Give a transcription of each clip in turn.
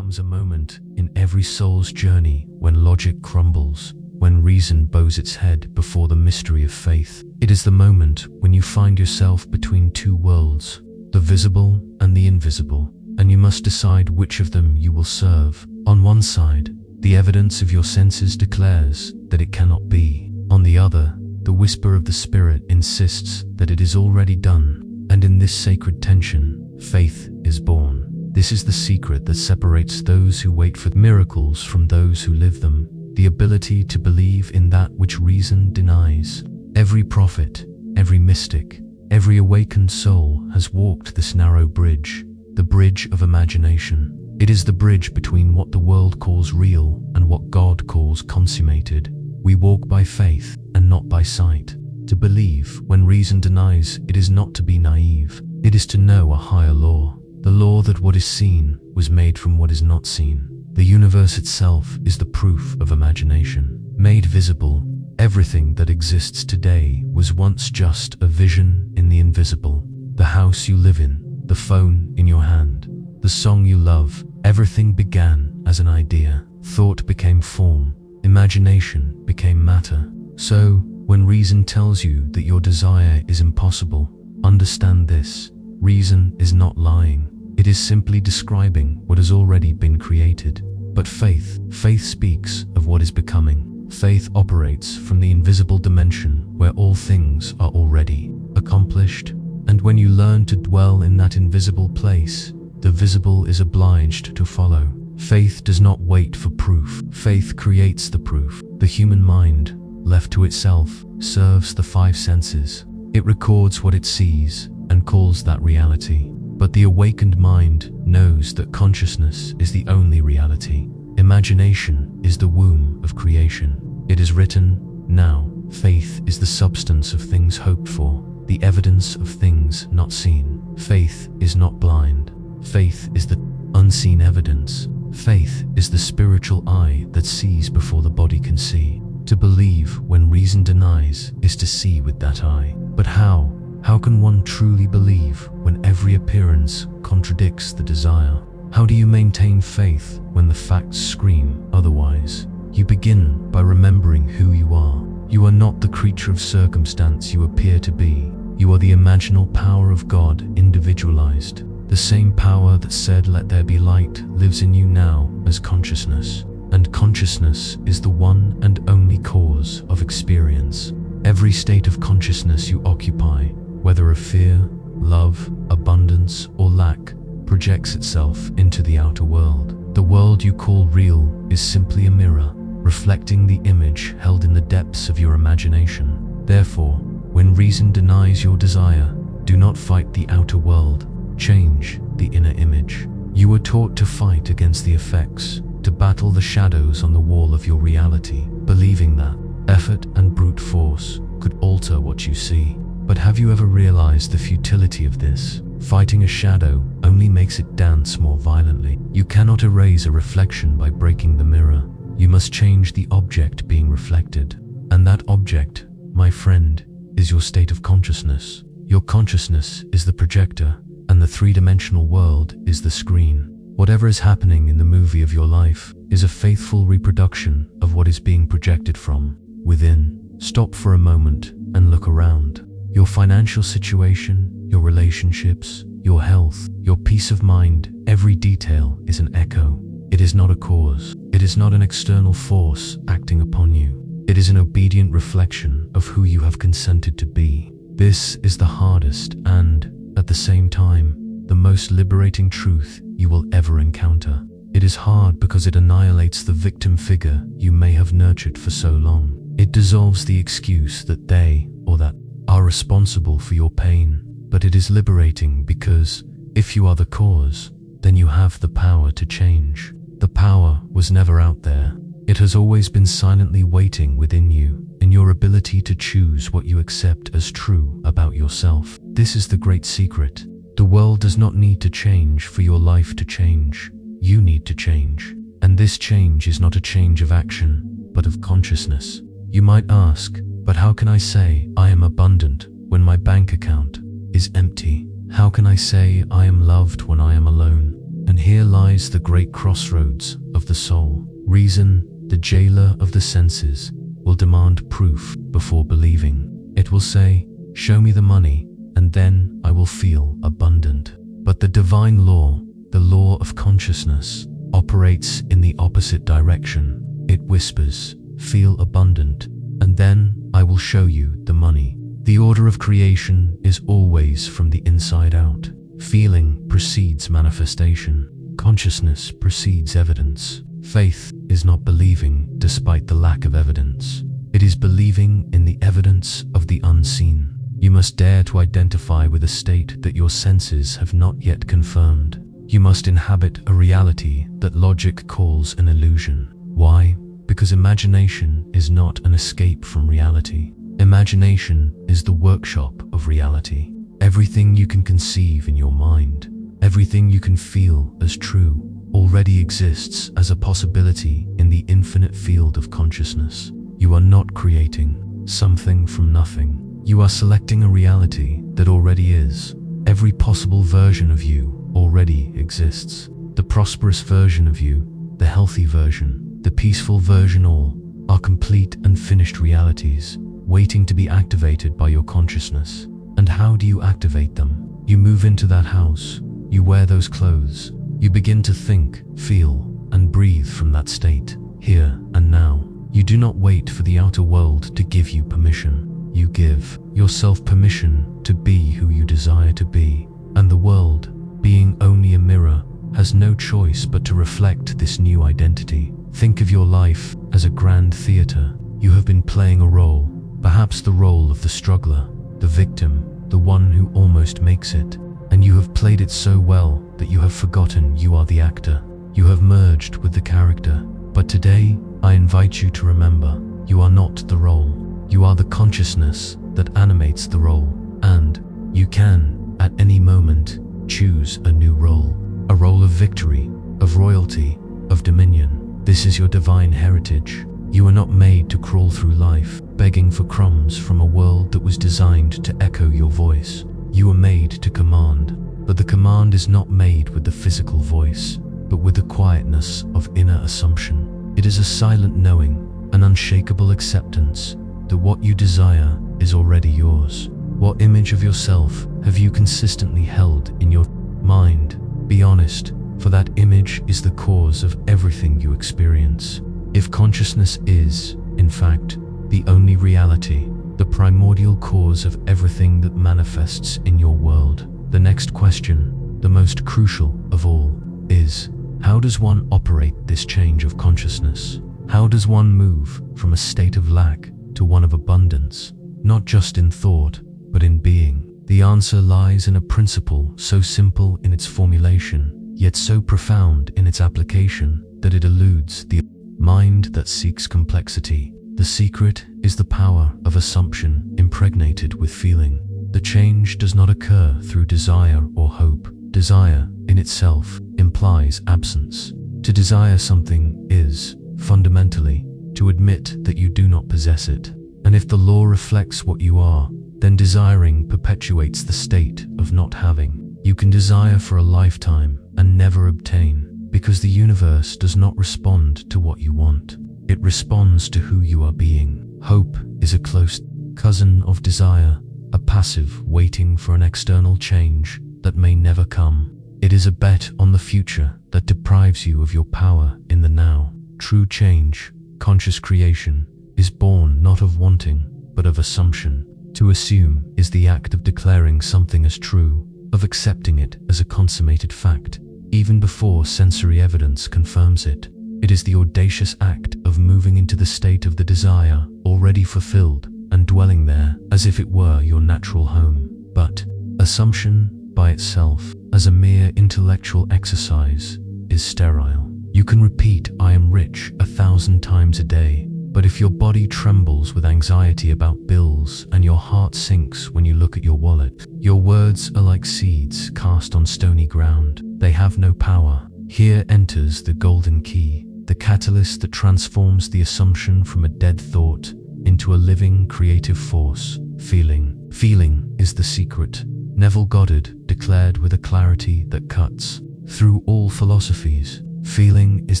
comes a moment in every soul's journey when logic crumbles, when reason bows its head before the mystery of faith. It is the moment when you find yourself between two worlds, the visible and the invisible, and you must decide which of them you will serve. On one side, the evidence of your senses declares that it cannot be. On the other, the whisper of the Spirit insists that it is already done. And in this sacred tension, faith is born. This is the secret that separates those who wait for miracles from those who live them, the ability to believe in that which reason denies. Every prophet, every mystic, every awakened soul has walked this narrow bridge, the bridge of imagination. It is the bridge between what the world calls real and what God calls consummated. We walk by faith and not by sight. To believe when reason denies it is not to be naive. It is to know a higher law, the law that what is seen was made from what is not seen. The universe itself is the proof of imagination, made visible. Everything that exists today was once just a vision in the invisible. The house you live in, the phone in your hand, the song you love, everything began as an idea. Thought became form, imagination became matter. So, when reason tells you that your desire is impossible, understand this: reason is not lying. It is simply describing what has already been created. But faith speaks of what is becoming. Faith operates from the invisible dimension where all things are already accomplished. And when you learn to dwell in that invisible place, the visible is obliged to follow. Faith does not wait for proof. Faith creates the proof. The human mind, left to itself, serves the five senses. It records what it sees and calls that reality. But the awakened mind knows that consciousness is the only reality. Imagination is the womb of creation. It is written, now, faith is the substance of things hoped for, the evidence of things not seen. Faith is not blind. Faith is the unseen evidence. Faith is the spiritual eye that sees before the body can see. To believe when reason denies is to see with that eye. But how? How can one truly believe when every appearance contradicts the desire? How do you maintain faith when the facts scream otherwise? You begin by remembering who you are. You are not the creature of circumstance you appear to be. You are the imaginal power of God individualized. The same power that said, "Let there be light," lives in you now as consciousness. And consciousness is the one and only cause of experience. Every state of consciousness you occupy, whether of fear, love, abundance, or lack, projects itself into the outer world. The world you call real is simply a mirror, reflecting the image held in the depths of your imagination. Therefore, when reason denies your desire, do not fight the outer world. Change the inner image. You were taught to fight against the effects, to battle the shadows on the wall of your reality, believing that effort and brute force could alter what you see. But have you ever realized the futility of this? Fighting a shadow only makes it dance more violently. You cannot erase a reflection by breaking the mirror. You must change the object being reflected. And that object, my friend, is your state of consciousness. Your consciousness is the projector, and the three-dimensional world is the screen. Whatever is happening in the movie of your life is a faithful reproduction of what is being projected from within. Stop for a moment and look around. Your financial situation, your relationships, your health, your peace of mind, every detail is an echo. It is not a cause. It is not an external force acting upon you. It is an obedient reflection of who you have consented to be. This is the hardest and, at the same time, the most liberating truth you will ever encounter. It is hard because it annihilates the victim figure you may have nurtured for so long. It dissolves the excuse that they, or that, are responsible for your pain. But it is liberating because, if you are the cause, then you have the power to change. The power was never out there. It has always been silently waiting within you, in your ability to choose what you accept as true about yourself. This is the great secret. The world does not need to change for your life to change. You need to change. And this change is not a change of action, but of consciousness. You might ask, but how can I say I am abundant when my bank account is empty? How can I say I am loved when I am alone? And here lies the great crossroads of the soul. Reason, the jailer of the senses, will demand proof before believing. It will say, "Show me the money, and then I will feel abundant." But the divine law, the law of consciousness, operates in the opposite direction. It whispers, "Feel abundant, and then I will show you the money." The order of creation is always from the inside out. Feeling precedes manifestation. Consciousness precedes evidence. Faith is not believing despite the lack of evidence. It is believing in the evidence of the unseen. You must dare to identify with a state that your senses have not yet confirmed. You must inhabit a reality that logic calls an illusion. Why? Because imagination is not an escape from reality. Imagination is the workshop of reality. Everything you can conceive in your mind, everything you can feel as true, already exists as a possibility in the infinite field of consciousness. You are not creating something from nothing. You are selecting a reality that already is. Every possible version of you already exists. The prosperous version of you, the healthy version, the peaceful version, all are complete and finished realities, waiting to be activated by your consciousness. And how do you activate them? You move into that house, you wear those clothes, you begin to think, feel, and breathe from that state, here and now. You do not wait for the outer world to give you permission. You give yourself permission to be who you desire to be, and the world, being only a mirror, has no choice but to reflect this new identity. Think of your life as a grand theater. You have been playing a role, perhaps the role of the struggler, the victim, the one who almost makes it, and you have played it so well that you have forgotten you are the actor. You have merged with the character, but today I invite you to remember, you are not the role. You are the consciousness that animates the role, and you can, at any moment, choose a new role. A role of victory, of royalty, of dominion. This is your divine heritage. You are not made to crawl through life, begging for crumbs from a world that was designed to echo your voice. You are made to command, but the command is not made with the physical voice, but with the quietness of inner assumption. It is a silent knowing, an unshakable acceptance that what you desire is already yours. What image of yourself have you consistently held in your mind? Be honest, for that image is the cause of everything you experience. If consciousness is, in fact, the only reality, the primordial cause of everything that manifests in your world, the next question, the most crucial of all, is, how does one operate this change of consciousness? How does one move from a state of lack to one of abundance, not just in thought, but in being? The answer lies in a principle so simple in its formulation, yet so profound in its application that it eludes the mind that seeks complexity. The secret is the power of assumption impregnated with feeling. The change does not occur through desire or hope. Desire, in itself, implies absence. To desire something is, fundamentally, to admit that you do not possess it. And if the law reflects what you are, then desiring perpetuates the state of not having. You can desire for a lifetime and never obtain, because the universe does not respond to what you want. It responds to who you are being. Hope is a close cousin of desire, a passive waiting for an external change that may never come. It is a bet on the future that deprives you of your power in the now. True change, conscious creation, is born not of wanting, but of assumption. To assume is the act of declaring something as true, of accepting it as a consummated fact, even before sensory evidence confirms it. It is the audacious act of moving into the state of the desire already fulfilled and dwelling there as if it were your natural home. But assumption by itself, as a mere intellectual exercise, is sterile. You can repeat "I am rich" 1,000 times a day, but if your body trembles with anxiety about bills and your heart sinks when you look at your wallet, your words are like seeds cast on stony ground. They have no power. Here enters the golden key, the catalyst that transforms the assumption from a dead thought into a living creative force. Feeling. Feeling is the secret. Neville Goddard declared with a clarity that cuts. through all philosophies. Feeling is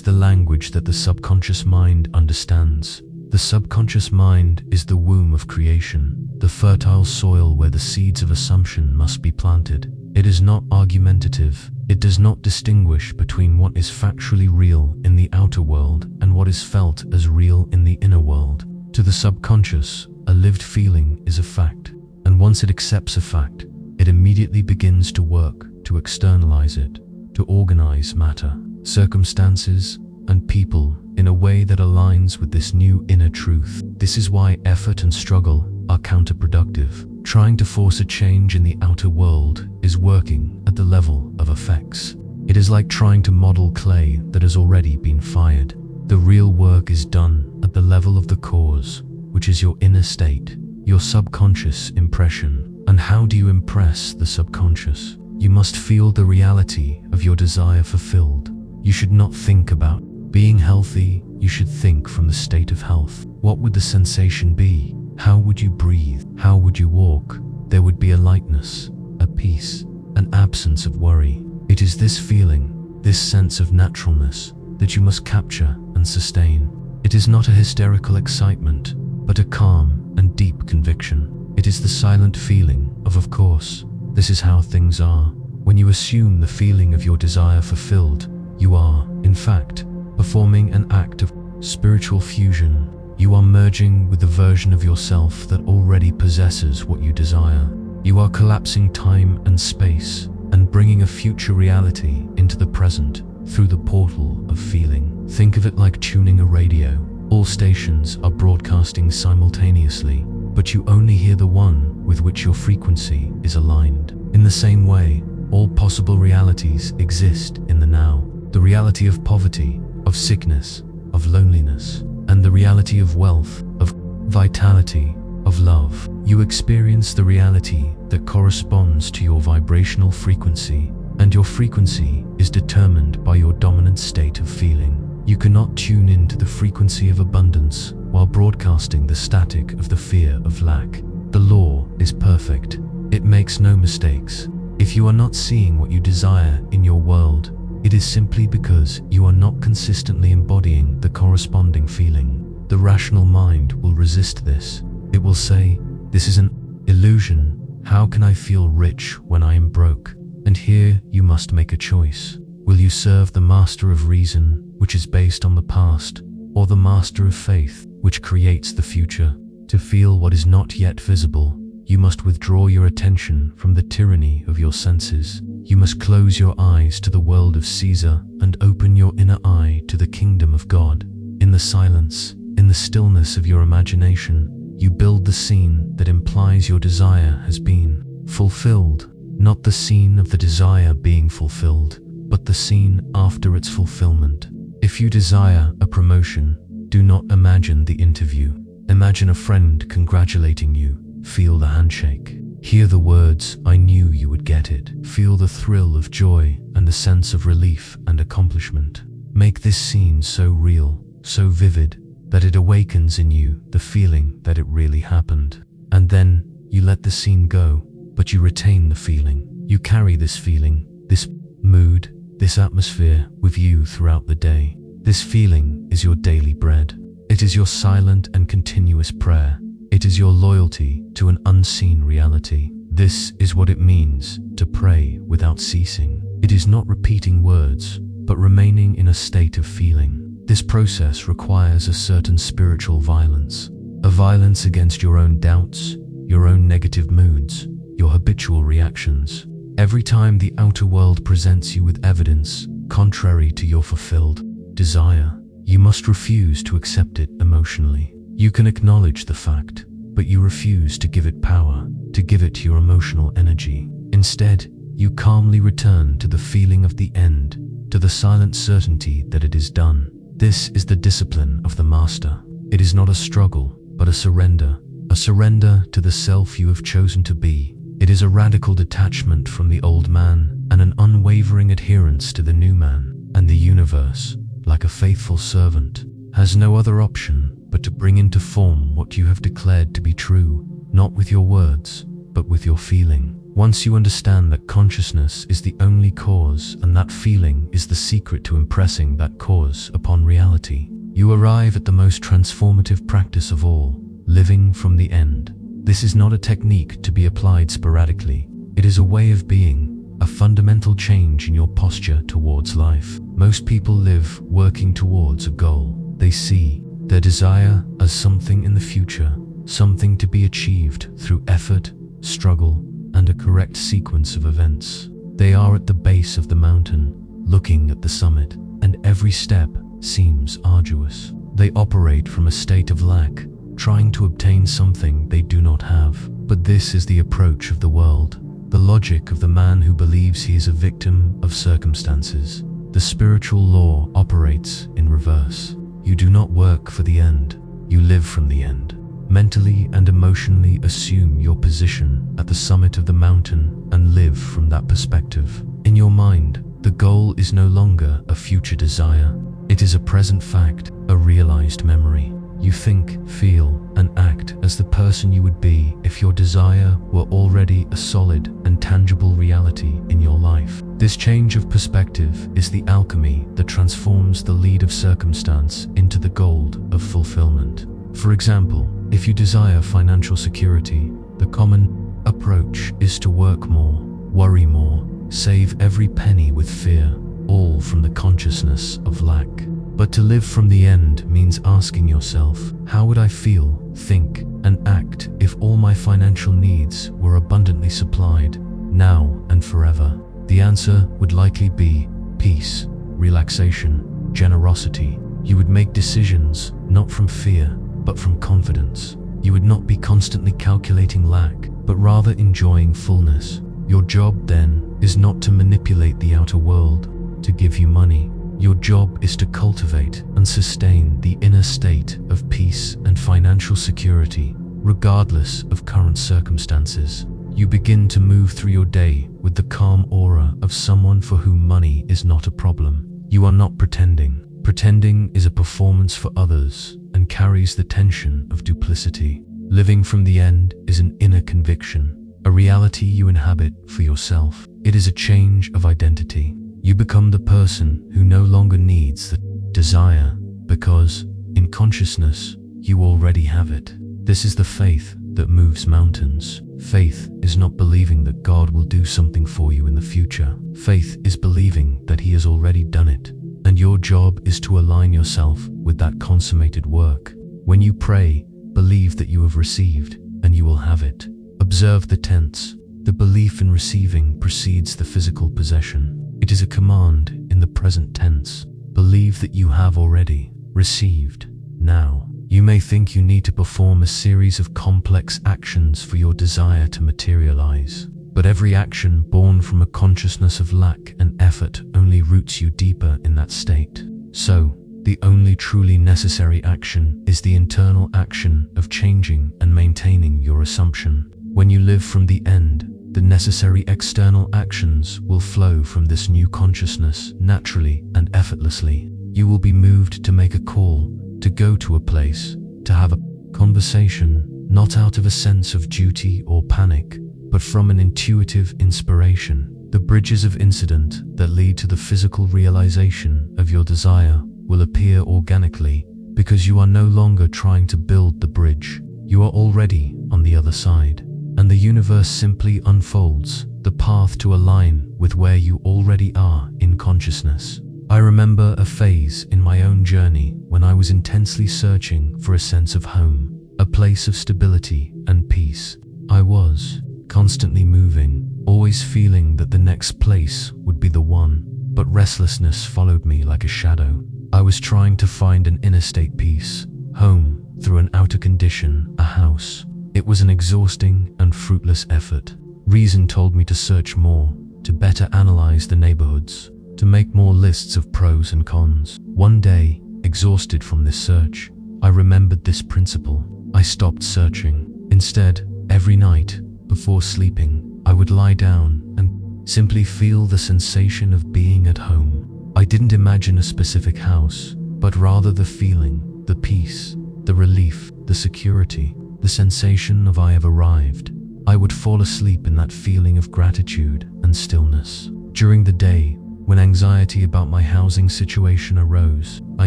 the language that the subconscious mind understands. The subconscious mind is the womb of creation, the fertile soil where the seeds of assumption must be planted. It is not argumentative. It does not distinguish between what is factually real in the outer world and what is felt as real in the inner world. To the subconscious, a lived feeling is a fact, and once it accepts a fact, it immediately begins to work to externalize it, to organize matter, circumstances, and people in a way that aligns with this new inner truth. This is why effort and struggle are counterproductive. Trying to force a change in the outer world is working at the level of effects. It is like trying to model clay that has already been fired. The real work is done at the level of the cause, which is your inner state, your subconscious impression. And how do you impress the subconscious? You must feel the reality of your desire fulfilled. You should not think about being healthy, you should think from the state of health. What would the sensation be? How would you breathe? How would you walk? There would be a lightness, a peace, an absence of worry. It is this feeling, this sense of naturalness, that you must capture and sustain. It is not a hysterical excitement, but a calm and deep conviction. It is the silent feeling of course, this is how things are. When you assume the feeling of your desire fulfilled, you are, in fact, performing an act of spiritual fusion. You are merging with the version of yourself that already possesses what you desire. You are collapsing time and space and bringing a future reality into the present through the portal of feeling. Think of it like tuning a radio. All stations are broadcasting simultaneously, but you only hear the one with which your frequency is aligned. In the same way, all possible realities exist in the now. The reality of poverty, of sickness, of loneliness, and the reality of wealth, of vitality, of love. You experience the reality that corresponds to your vibrational frequency, and your frequency is determined by your dominant state of feeling. You cannot tune into the frequency of abundance while broadcasting the static of the fear of lack. The law is perfect. It makes no mistakes. If you are not seeing what you desire in your world, it is simply because you are not consistently embodying the corresponding feeling. The rational mind will resist this. It will say, "This is an illusion. How can I feel rich when I am broke?" And here you must make a choice. Will you serve the master of reason, which is based on the past, or the master of faith, which creates the future? To feel what is not yet visible, you must withdraw your attention from the tyranny of your senses. You must close your eyes to the world of Caesar and open your inner eye to the kingdom of God. In the silence, in the stillness of your imagination, you build the scene that implies your desire has been fulfilled. Not the scene of the desire being fulfilled, but the scene after its fulfillment. If you desire a promotion, do not imagine the interview. Imagine a friend congratulating you. Feel the handshake. Hear the words, "I knew you would get it." Feel the thrill of joy and the sense of relief and accomplishment. Make this scene so real, so vivid, that it awakens in you the feeling that it really happened. And then you let the scene go, but you retain the feeling. You carry this feeling, this mood, this atmosphere with you throughout the day. This feeling is your daily bread. It is your silent and continuous prayer. It is your loyalty to an unseen reality. This is what it means to pray without ceasing. It is not repeating words, but remaining in a state of feeling. This process requires a certain spiritual violence, a violence against your own doubts, your own negative moods, your habitual reactions. Every time the outer world presents you with evidence contrary to your fulfilled desire, you must refuse to accept it emotionally. You can acknowledge the fact, but you refuse to give it power, to give it your emotional energy. Instead, you calmly return to the feeling of the end, to the silent certainty that it is done. This is the discipline of the master. It is not a struggle, but a surrender to the self you have chosen to be. It is a radical detachment from the old man and an unwavering adherence to the new man. And the universe, like a faithful servant, has no other option but to bring into form what you have declared to be true, not with your words, but with your feeling. Once you understand that consciousness is the only cause and that feeling is the secret to impressing that cause upon reality, you arrive at the most transformative practice of all, living from the end. This is not a technique to be applied sporadically. It is a way of being, a fundamental change in your posture towards life. Most people live working towards a goal. They see their desire as something in the future, something to be achieved through effort, struggle, and a correct sequence of events. They are at the base of the mountain, looking at the summit, and every step seems arduous. They operate from a state of lack, trying to obtain something they do not have. But this is the approach of the world, the logic of the man who believes he is a victim of circumstances. The spiritual law operates in reverse. You do not work for the end, you live from the end. Mentally and emotionally assume your position at the summit of the mountain and live from that perspective. In your mind, the goal is no longer a future desire. It is a present fact, a realized memory. You think, feel, and act as the person you would be if your desire were already a solid and tangible reality in your life. This change of perspective is the alchemy that transforms the lead of circumstance into the gold of fulfillment. For example, if you desire financial security, the common approach is to work more, worry more, save every penny with fear, all from the consciousness of lack. But to live from the end means asking yourself, how would I feel, think, and act if all my financial needs were abundantly supplied, now and forever? The answer would likely be peace, relaxation, generosity. You would make decisions not from fear, but from confidence. You would not be constantly calculating lack, but rather enjoying fullness. Your job then is not to manipulate the outer world to give you money. Your job is to cultivate and sustain the inner state of peace and financial security, regardless of current circumstances. You begin to move through your day with the calm aura of someone for whom money is not a problem. You are not pretending. Pretending is a performance for others and carries the tension of duplicity. Living from the end is an inner conviction, a reality you inhabit for yourself. It is a change of identity. You become the person who no longer needs the desire because, in consciousness, you already have it. This is the faith that moves mountains. Faith is not believing that God will do something for you in the future. Faith is believing that He has already done it, and your job is to align yourself with that consummated work. When you pray, believe that you have received, and you will have it. Observe the tense. The belief in receiving precedes the physical possession. It is a command in the present tense. Believe that you have already received now. You may think you need to perform a series of complex actions for your desire to materialize, but every action born from a consciousness of lack and effort only roots you deeper in that state. So, the only truly necessary action is the internal action of changing and maintaining your assumption. When you live from the end, the necessary external actions will flow from this new consciousness naturally and effortlessly. You will be moved to make a call, to go to a place, to have a conversation, not out of a sense of duty or panic, but from an intuitive inspiration. The bridges of incident that lead to the physical realization of your desire will appear organically because you are no longer trying to build the bridge. You are already on the other side. And the universe simply unfolds the path to align with where you already are in consciousness. I remember a phase in my own journey when I was intensely searching for a sense of home, a place of stability and peace. I was constantly moving, always feeling that the next place would be the one, but restlessness followed me like a shadow. I was trying to find an inner state peace, home, through an outer condition, a house. It was an exhausting and fruitless effort. Reason told me to search more, to better analyze the neighborhoods, to make more lists of pros and cons. One day, exhausted from this search, I remembered this principle. I stopped searching. Instead, every night, before sleeping, I would lie down and simply feel the sensation of being at home. I didn't imagine a specific house, but rather the feeling, the peace, the relief, the security, the sensation of I have arrived. I would fall asleep in that feeling of gratitude and stillness. During the day, when anxiety about my housing situation arose, I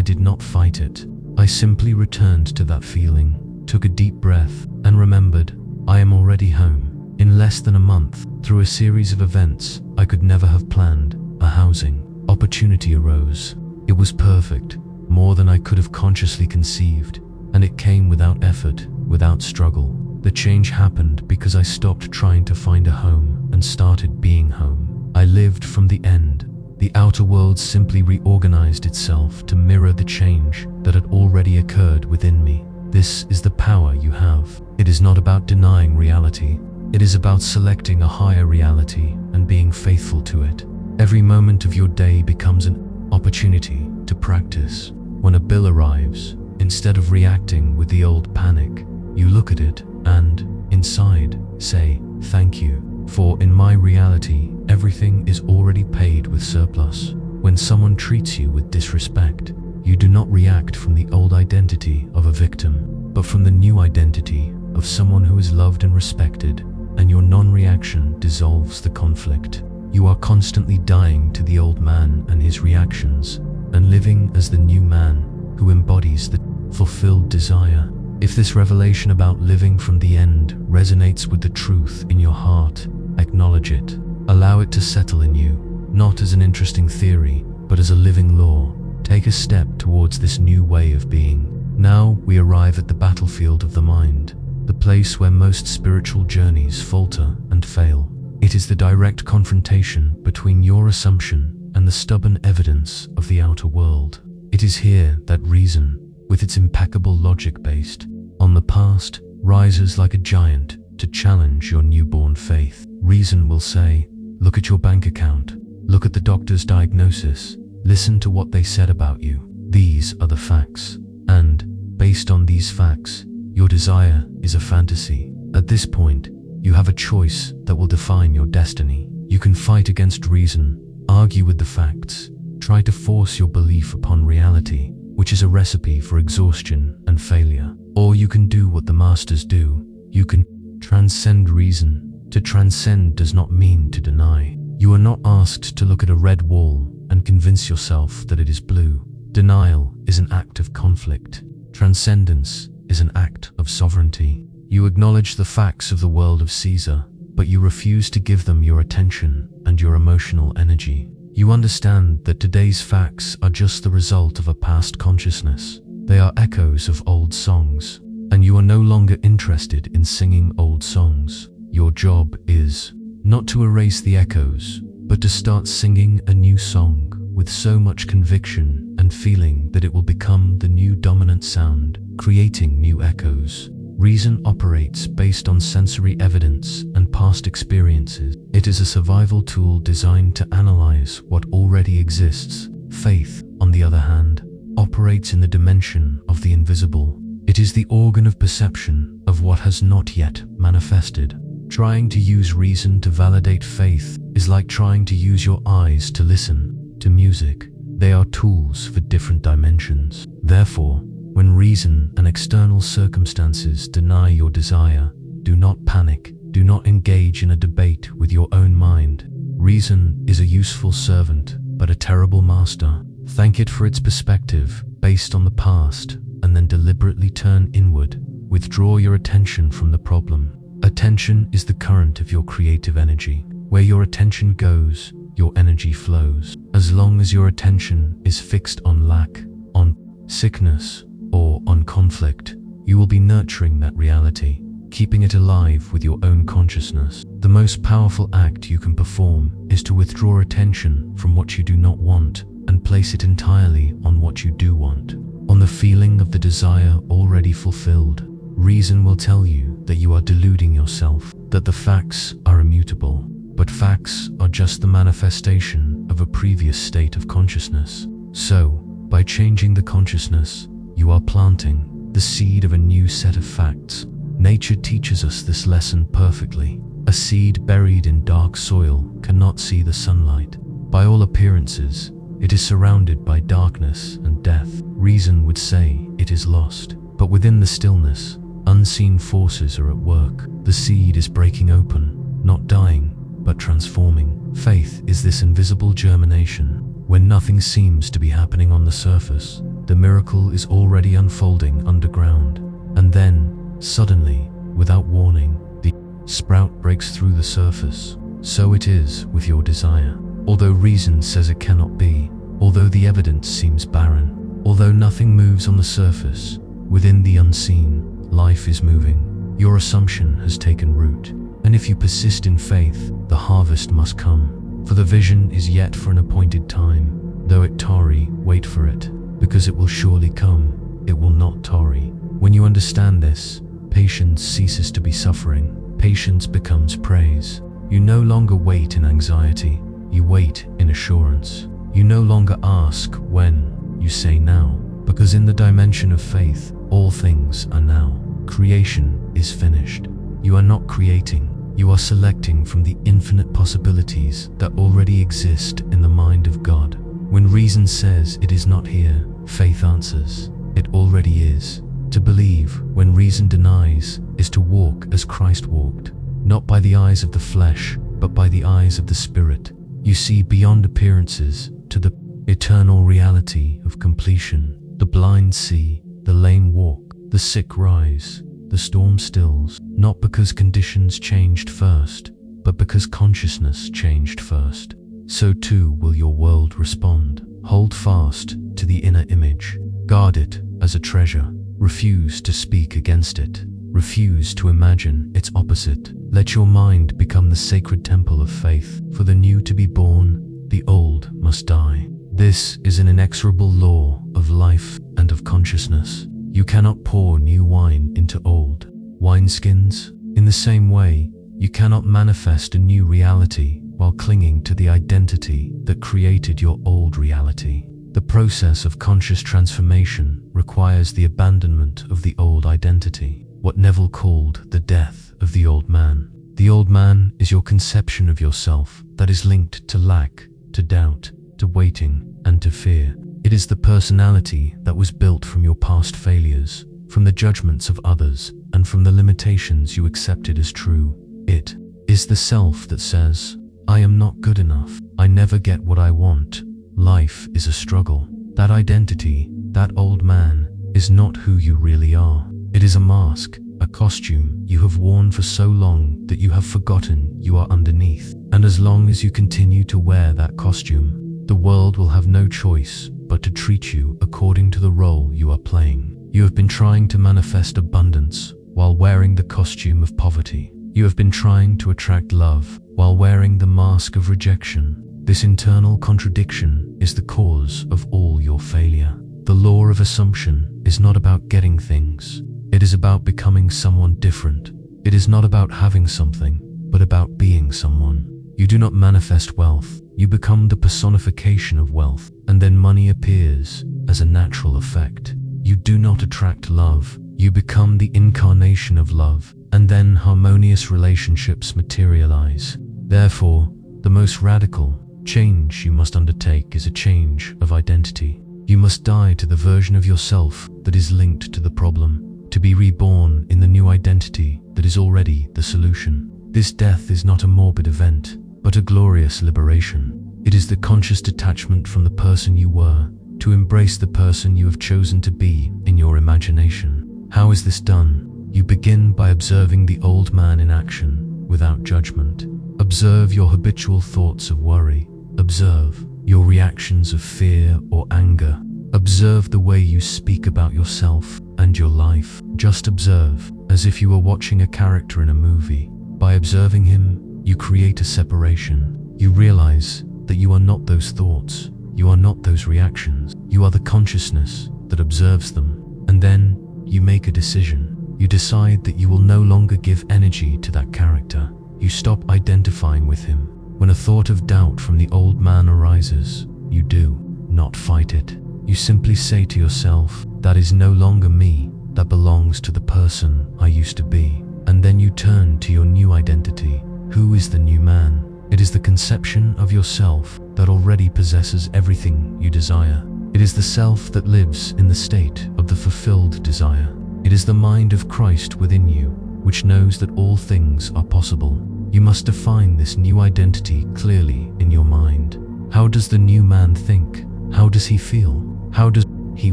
did not fight it. I simply returned to that feeling, took a deep breath, and remembered, I am already home. In less than a month, through a series of events I could never have planned, a housing opportunity arose. It was perfect, more than I could have consciously conceived, and it came without effort, without struggle. The change happened because I stopped trying to find a home and started being home. I lived from the end. The outer world simply reorganized itself to mirror the change that had already occurred within me. This is the power you have. It is not about denying reality. It is about selecting a higher reality and being faithful to it. Every moment of your day becomes an opportunity to practice. When a bill arrives, instead of reacting with the old panic, you look at it and, inside, say, thank you. For in my reality, everything is already paid with surplus. When someone treats you with disrespect, you do not react from the old identity of a victim, but from the new identity of someone who is loved and respected, and your non-reaction dissolves the conflict. You are constantly dying to the old man and his reactions, and living as the new man who embodies the fulfilled desire. If this revelation about living from the end resonates with the truth in your heart, acknowledge it. Allow it to settle in you, not as an interesting theory, but as a living law. Take a step towards this new way of being. Now we arrive at the battlefield of the mind, the place where most spiritual journeys falter and fail. It is the direct confrontation between your assumption and the stubborn evidence of the outer world. It is here that reason, with its impeccable logic based on the past, rises like a giant to challenge your newborn faith. Reason will say, look at your bank account, look at the doctor's diagnosis, listen to what they said about you. These are the facts, and, based on these facts, your desire is a fantasy. At this point, you have a choice that will define your destiny. You can fight against reason, argue with the facts, try to force your belief upon reality, which is a recipe for exhaustion and failure. Or you can do what the masters do. You can transcend reason. To transcend does not mean to deny. You are not asked to look at a red wall and convince yourself that it is blue. Denial is an act of conflict. Transcendence is an act of sovereignty. You acknowledge the facts of the world of Caesar, but you refuse to give them your attention and your emotional energy. You understand that today's facts are just the result of a past consciousness. They are echoes of old songs, and you are no longer interested in singing old songs. Your job is not to erase the echoes, but to start singing a new song with so much conviction and feeling that it will become the new dominant sound, creating new echoes. Reason operates based on sensory evidence and past experiences. It is a survival tool designed to analyze what already exists. Faith, on the other hand, operates in the dimension of the invisible. It is the organ of perception of what has not yet manifested. Trying to use reason to validate faith is like trying to use your eyes to listen to music. They are tools for different dimensions. Therefore, when reason and external circumstances deny your desire, do not panic. Do not engage in a debate with your own mind. Reason is a useful servant, but a terrible master. Thank it for its perspective based on the past, and then deliberately turn inward. Withdraw your attention from the problem. Attention is the current of your creative energy. Where your attention goes, your energy flows. As long as your attention is fixed on lack, on sickness, or on conflict, you will be nurturing that reality, keeping it alive with your own consciousness. The most powerful act you can perform is to withdraw attention from what you do not want and place it entirely on what you do want, on the feeling of the desire already fulfilled. Reason will tell you that you are deluding yourself, that the facts are immutable, but facts are just the manifestation of a previous state of consciousness. So, by changing the consciousness, you are planting the seed of a new set of facts. Nature teaches us this lesson perfectly. A seed buried in dark soil cannot see the sunlight. By all appearances, it is surrounded by darkness and death. Reason would say it is lost, but within the stillness, Unseen forces are at work. The seed is breaking open, not dying, but transforming. Faith is this invisible germination. When nothing seems to be happening on the surface, the miracle is already unfolding underground. And then, suddenly, without warning, the sprout breaks through the surface. So it is with your desire. Although reason says it cannot be, although the evidence seems barren, although nothing moves on the surface, within the unseen, life is moving. Your assumption has taken root. And if you persist in faith, the harvest must come. For the vision is yet for an appointed time. Though it tarry, wait for it, because it will surely come. It will not tarry. When you understand this, patience ceases to be suffering. Patience becomes praise. You no longer wait in anxiety. You wait in assurance. You no longer ask when, you say now, because in the dimension of faith, all things are now. Creation is finished. You are not creating. You are selecting from the infinite possibilities that already exist in the mind of God. When reason says it is not here, faith answers, it already is. To believe when reason denies is to walk as Christ walked, not by the eyes of the flesh, but by the eyes of the Spirit. You see beyond appearances to the eternal reality of completion. The blind see, the lame walk, the sick rise, the storm stills, not because conditions changed first, but because consciousness changed first. So too will your world respond. Hold fast to the inner image. Guard it as a treasure. Refuse to speak against it. Refuse to imagine its opposite. Let your mind become the sacred temple of faith. For the new to be born, the old must die. This is an inexorable law of life and of consciousness. You cannot pour new wine into old wineskins. In the same way, you cannot manifest a new reality while clinging to the identity that created your old reality. The process of conscious transformation requires the abandonment of the old identity, what Neville called the death of the old man. The old man is your conception of yourself that is linked to lack, to doubt, to waiting, and to fear. It is the personality that was built from your past failures, from the judgments of others, and from the limitations you accepted as true. It is the self that says, I am not good enough. I never get what I want. Life is a struggle. That identity, that old man, is not who you really are. It is a mask, a costume you have worn for so long that you have forgotten you are underneath. And as long as you continue to wear that costume, the world will have no choice but to treat you according to the role you are playing. You have been trying to manifest abundance while wearing the costume of poverty. You have been trying to attract love while wearing the mask of rejection. This internal contradiction is the cause of all your failure. The law of assumption is not about getting things. It is about becoming someone different. It is not about having something, but about being someone. You do not manifest wealth. You become the personification of wealth, and then money appears as a natural effect. You do not attract love. You become the incarnation of love, and then harmonious relationships materialize. Therefore, the most radical change you must undertake is a change of identity. You must die to the version of yourself that is linked to the problem, to be reborn in the new identity that is already the solution. This death is not a morbid event, but a glorious liberation. It is the conscious detachment from the person you were to embrace the person you have chosen to be in your imagination. How is this done? You begin by observing the old man in action without judgment. Observe your habitual thoughts of worry. Observe your reactions of fear or anger. Observe the way you speak about yourself and your life. Just observe, as if you were watching a character in a movie. By observing him, you create a separation. You realize that you are not those thoughts. You are not those reactions. You are the consciousness that observes them. And then you make a decision. You decide that you will no longer give energy to that character. You stop identifying with him. When a thought of doubt from the old man arises, you do not fight it. You simply say to yourself, that is no longer me, that belongs to the person I used to be. And then you turn to your new identity. Who is the new man? It is the conception of yourself that already possesses everything you desire. It is the self that lives in the state of the fulfilled desire. It is the mind of Christ within you, which knows that all things are possible. You must define this new identity clearly in your mind. How does the new man think? How does he feel? How does he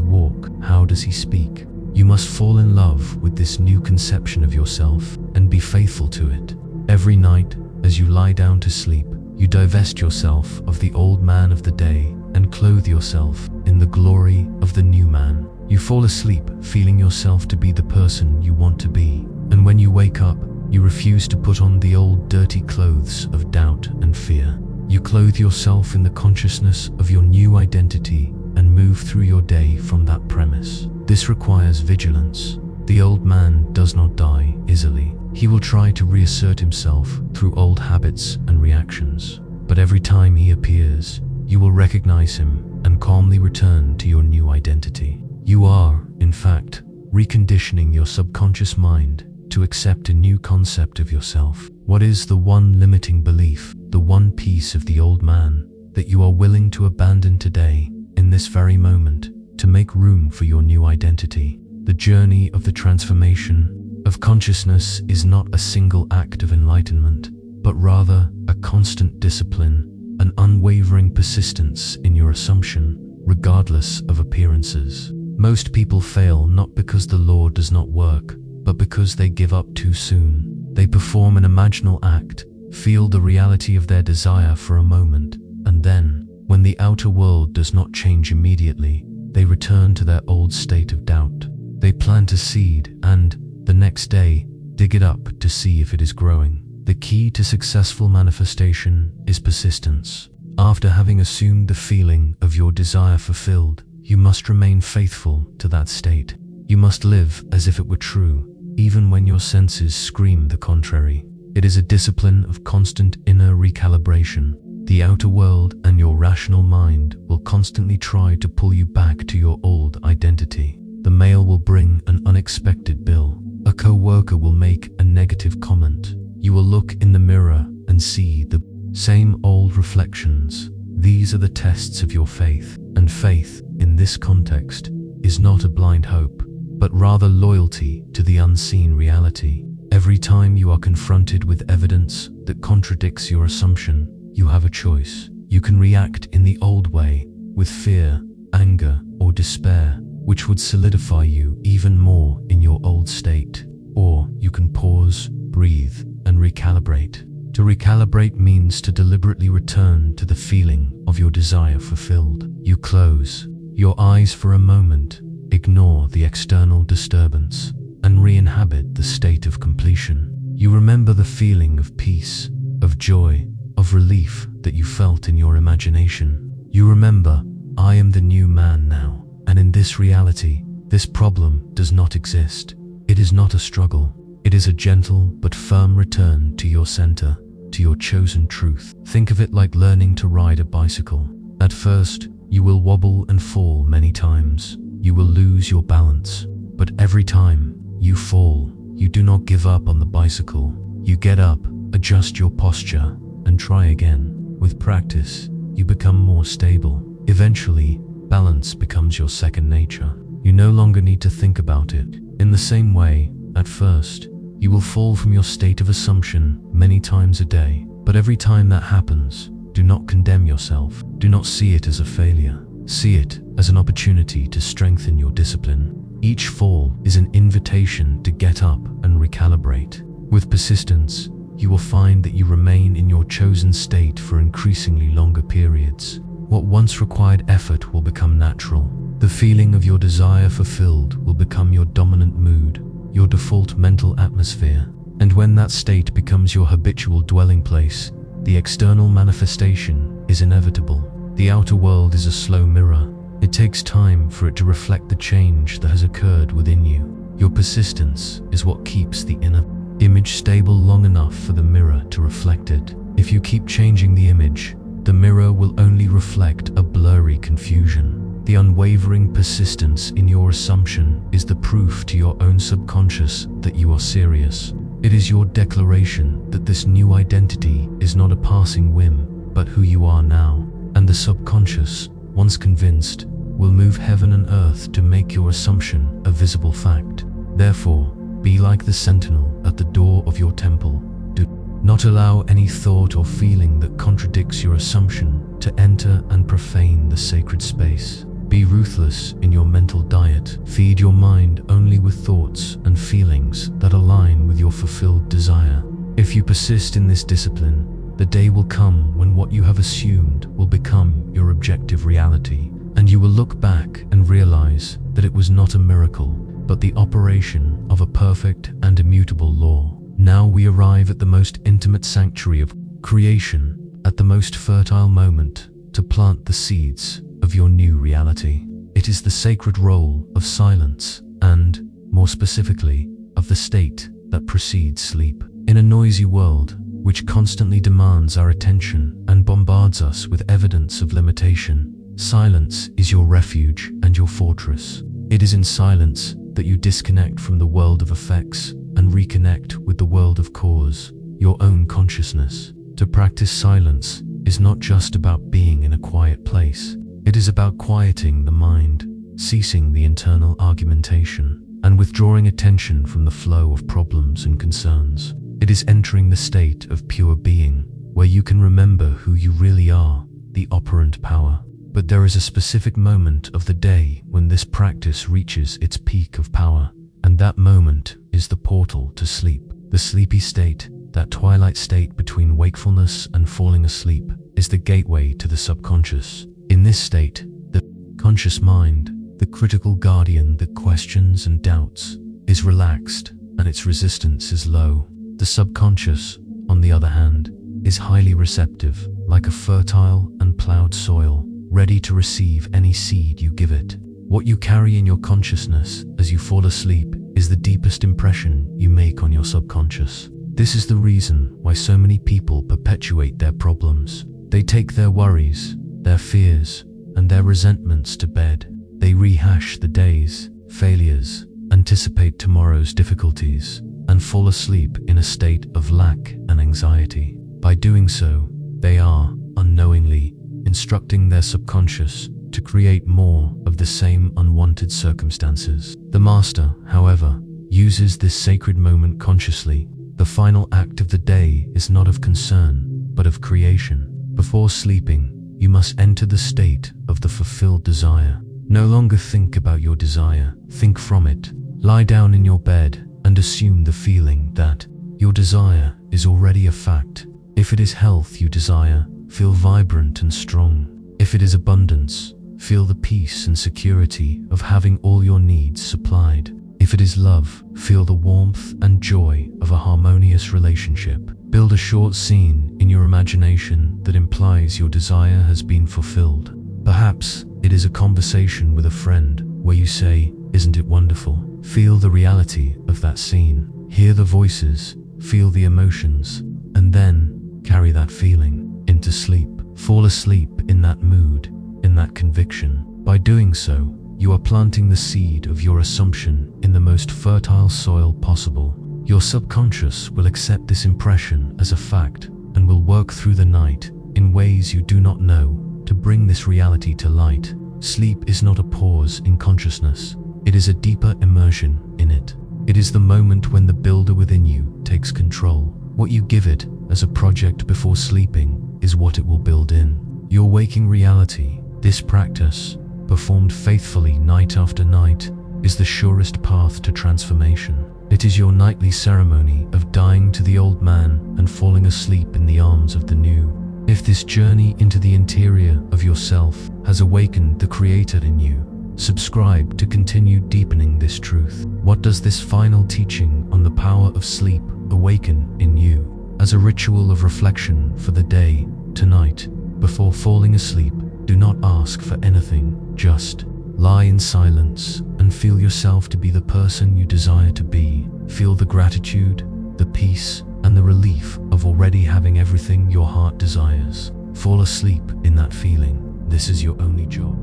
walk? How does he speak? You must fall in love with this new conception of yourself and be faithful to it. Every night, as you lie down to sleep, you divest yourself of the old man of the day and clothe yourself in the glory of the new man. You fall asleep feeling yourself to be the person you want to be, and when you wake up, you refuse to put on the old dirty clothes of doubt and fear. You clothe yourself in the consciousness of your new identity and move through your day from that premise. This requires vigilance. The old man does not die easily. He will try to reassert himself through old habits and reactions. But every time he appears, you will recognize him and calmly return to your new identity. You are, in fact, reconditioning your subconscious mind to accept a new concept of yourself. What is the one limiting belief, the one piece of the old man that you are willing to abandon today, in this very moment, to make room for your new identity? The journey of the transformation of consciousness is not a single act of enlightenment, but rather a constant discipline, an unwavering persistence in your assumption, regardless of appearances. Most people fail not because the law does not work, but because they give up too soon. They perform an imaginal act, feel the reality of their desire for a moment, and then, when the outer world does not change immediately, they return to their old state of doubt. They plant a seed and, the next day, dig it up to see if it is growing. The key to successful manifestation is persistence. After having assumed the feeling of your desire fulfilled, you must remain faithful to that state. You must live as if it were true, even when your senses scream the contrary. It is a discipline of constant inner recalibration. The outer world and your rational mind will constantly try to pull you back to your old identity. The mail will bring an unexpected bill. A co-worker will make a negative comment. You will look in the mirror and see the same old reflections. These are the tests of your faith, and faith, in this context, is not a blind hope, but rather loyalty to the unseen reality. Every time you are confronted with evidence that contradicts your assumption, you have a choice. You can react in the old way, with fear, anger, or despair, which would solidify you even more in your old state. Or you can pause, breathe, and recalibrate. To recalibrate means to deliberately return to the feeling of your desire fulfilled. You close your eyes for a moment, ignore the external disturbance, and re-inhabit the state of completion. You remember the feeling of peace, of joy, of relief that you felt in your imagination. You remember, I am the new man now, and in this reality, this problem does not exist. It is not a struggle. It is a gentle but firm return to your center, to your chosen truth. Think of it like learning to ride a bicycle. At first, you will wobble and fall many times. You will lose your balance. But every time you fall, you do not give up on the bicycle. You get up, adjust your posture, and try again. With practice, you become more stable. Eventually, balance becomes your second nature. You no longer need to think about it. In the same way, at first, you will fall from your state of assumption many times a day. But every time that happens, do not condemn yourself. Do not see it as a failure. See it as an opportunity to strengthen your discipline. Each fall is an invitation to get up and recalibrate. With persistence, you will find that you remain in your chosen state for increasingly longer periods. What once required effort will become natural. The feeling of your desire fulfilled will become your dominant mood, your default mental atmosphere. And when that state becomes your habitual dwelling place, the external manifestation is inevitable. The outer world is a slow mirror. It takes time for it to reflect the change that has occurred within you. Your persistence is what keeps the inner image stable long enough for the mirror to reflect it. If you keep changing the image, the mirror will only reflect a blurry confusion. The unwavering persistence in your assumption is the proof to your own subconscious that you are serious. It is your declaration that this new identity is not a passing whim, but who you are now. And the subconscious, once convinced, will move heaven and earth to make your assumption a visible fact. Therefore, be like the sentinel at the door of your temple. Do not allow any thought or feeling that contradicts your assumption to enter and profane the sacred space. Be ruthless in your mental diet. Feed your mind only with thoughts and feelings that align with your fulfilled desire. If you persist in this discipline, the day will come when what you have assumed will become your objective reality, and you will look back and realize that it was not a miracle, but the operation of a perfect and immutable law. Now we arrive at the most intimate sanctuary of creation, at the most fertile moment to plant the seeds of your new reality. It is the sacred role of silence and, more specifically, of the state that precedes sleep. In a noisy world, which constantly demands our attention and bombards us with evidence of limitation, silence is your refuge and your fortress. It is in silence that you disconnect from the world of effects and reconnect with the world of cause, your own consciousness. To practice silence is not just about being in a quiet place. It is about quieting the mind, ceasing the internal argumentation, and withdrawing attention from the flow of problems and concerns. It is entering the state of pure being, where you can remember who you really are, the operant power. But there is a specific moment of the day when this practice reaches its peak of power, and that moment is the portal to sleep. The sleepy state, that twilight state between wakefulness and falling asleep, is the gateway to the subconscious. In this state, the conscious mind, the critical guardian that questions and doubts, is relaxed and its resistance is low. The subconscious, on the other hand, is highly receptive, like a fertile and plowed soil, ready to receive any seed you give it. What you carry in your consciousness as you fall asleep is the deepest impression you make on your subconscious. This is the reason why so many people perpetuate their problems. They take their worries, their fears, and their resentments to bed. They rehash the day's failures, anticipate tomorrow's difficulties, and fall asleep in a state of lack and anxiety. By doing so, they are, unknowingly, instructing their subconscious to create more of the same unwanted circumstances. The master, however, uses this sacred moment consciously. The final act of the day is not of concern, but of creation. Before sleeping, you must enter the state of the fulfilled desire. No longer think about your desire, think from it. Lie down in your bed and assume the feeling that your desire is already a fact. If it is health you desire, feel vibrant and strong. If it is abundance, feel the peace and security of having all your needs supplied. If it is love, feel the warmth and joy of a harmonious relationship. Build a short scene in your imagination that implies your desire has been fulfilled. Perhaps it is a conversation with a friend where you say, "Isn't it wonderful?" Feel the reality of that scene. Hear the voices, feel the emotions, and then carry that feeling into sleep. Fall asleep in that mood, in that conviction. By doing so, you are planting the seed of your assumption in the most fertile soil possible. Your subconscious will accept this impression as a fact and will work through the night in ways you do not know to bring this reality to light. Sleep is not a pause in consciousness. It is a deeper immersion in it. It is the moment when the builder within you takes control. What you give it as a project before sleeping is what it will build in. Your waking reality, this practice, performed faithfully night after night, is the surest path to transformation. It is your nightly ceremony of dying to the old man and falling asleep in the arms of the new. If this journey into the interior of yourself has awakened the Creator in you, subscribe to continue deepening this truth. What does this final teaching on the power of sleep awaken in you? As a ritual of reflection for the day, tonight, before falling asleep, do not ask for anything, just lie in silence and feel yourself to be the person you desire to be. Feel the gratitude, the peace, and the relief of already having everything your heart desires. Fall asleep in that feeling. This is your only job.